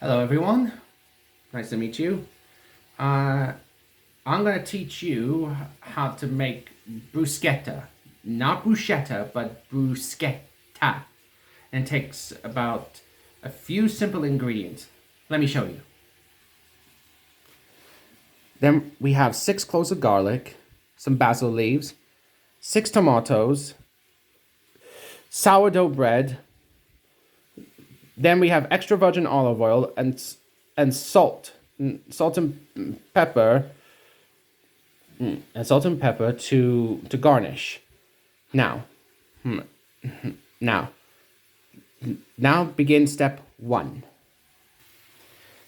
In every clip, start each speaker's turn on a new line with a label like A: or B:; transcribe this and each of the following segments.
A: Hello everyone, nice to meet you. I'm going to teach you how to make bruschetta. Not bruschetta, but bruschetta. And it takes about a few simple ingredients. Let me show you. Then we have 6 cloves of garlic, some basil leaves, 6 tomatoes, sourdough bread. Then we have extra virgin olive oil and salt and pepper to garnish. Now, now begin step 1.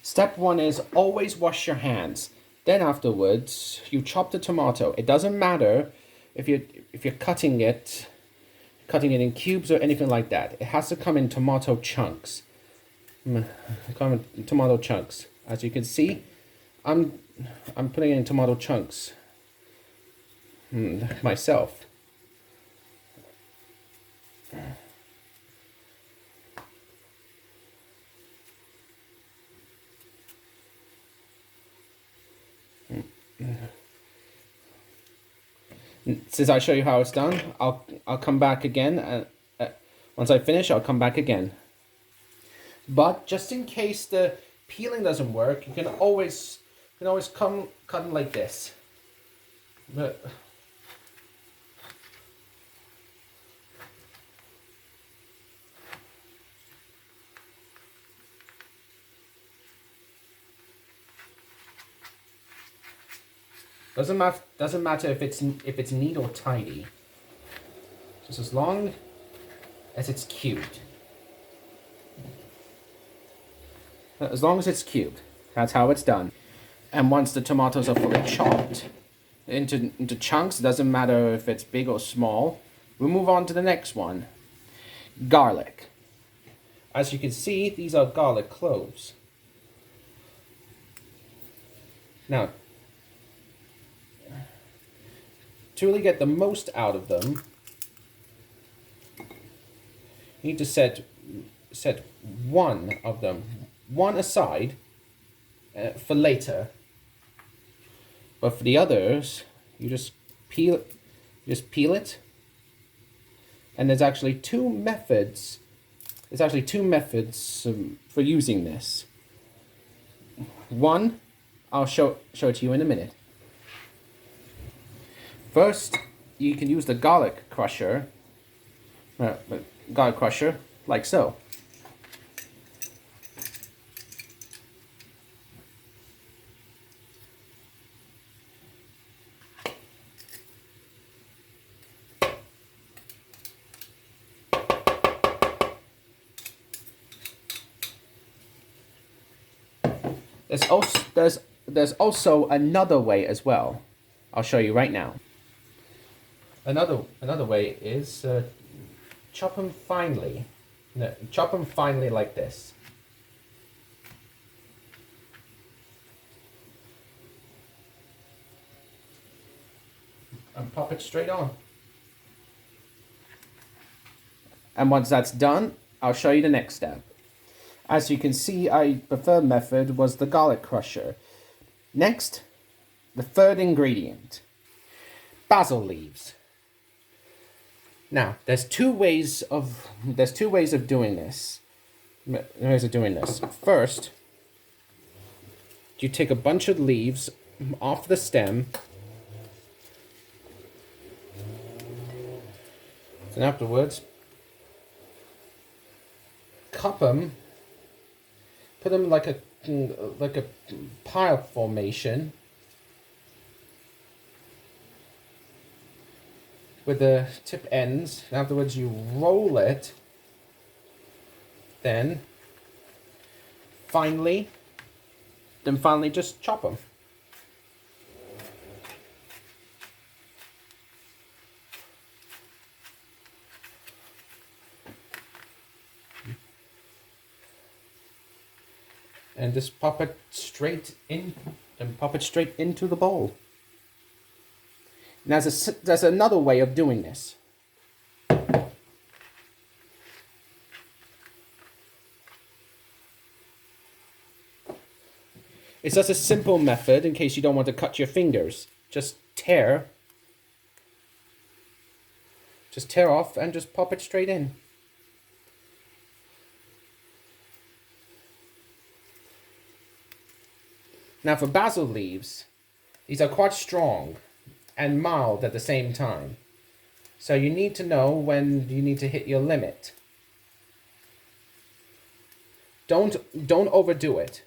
A: Step 1 is always wash your hands. Then afterwards, you chop the tomato. It doesn't matter if you're cutting it in cubes or anything like that. It has to come in tomato chunks. Tomato chunks. As you can see, I'm putting it in tomato chunks myself. Since I show you how it's done, I'll come back again. Once I finish, I'll come back again. But just in case the peeling doesn't work, you can always cut them like this. But doesn't matter if it's neat or tidy. Just as long as it's cubed. As long as it's cubed, that's how it's done. And once the tomatoes are fully chopped into chunks, it doesn't matter if it's big or small, we'll move on to the next one. Garlic. As you can see, these are garlic cloves. Now, to really get the most out of them, you need to set one of them, one aside for later. But for the others, you just peel it. And there's actually two methods. For using this. One, I'll show it to you in a minute. First, you can use the garlic crusher. Like so. There's also another way as well. I'll show you right now. Another way is chop them finely. No, chop them finely like this. And pop it straight on. And once that's done, I'll show you the next step. As you can see, my preferred method was the garlic crusher. Next, the third ingredient, basil leaves. Now, there's two ways of doing this. First, you take a bunch of leaves off the stem. And afterwards, cup them. Put them like a pile formation with the tip ends. And afterwards, you roll it. Then finally just chop them. And just pop it straight into the bowl. Now there's another way of doing this. It's just a simple method in case you don't want to cut your fingers. Just tear off and just pop it straight in. Now for basil leaves, these are quite strong and mild at the same time. So you need to know when you need to hit your limit. Don't overdo it.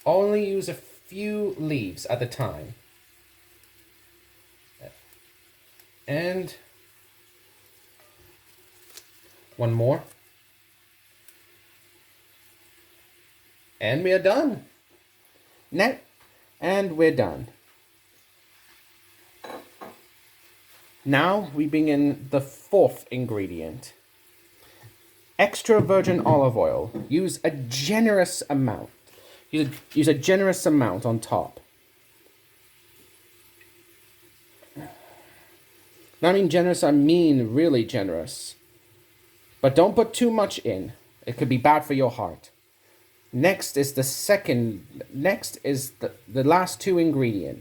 A: Only use a few leaves at a time. And one more. And we are done. And we're done. Now we bring in the fourth ingredient. Extra virgin olive oil. Use a generous amount. Use a generous amount on top. Now I mean generous, I mean really generous. But don't put too much in. It could be bad for your heart. Next is the last two ingredients.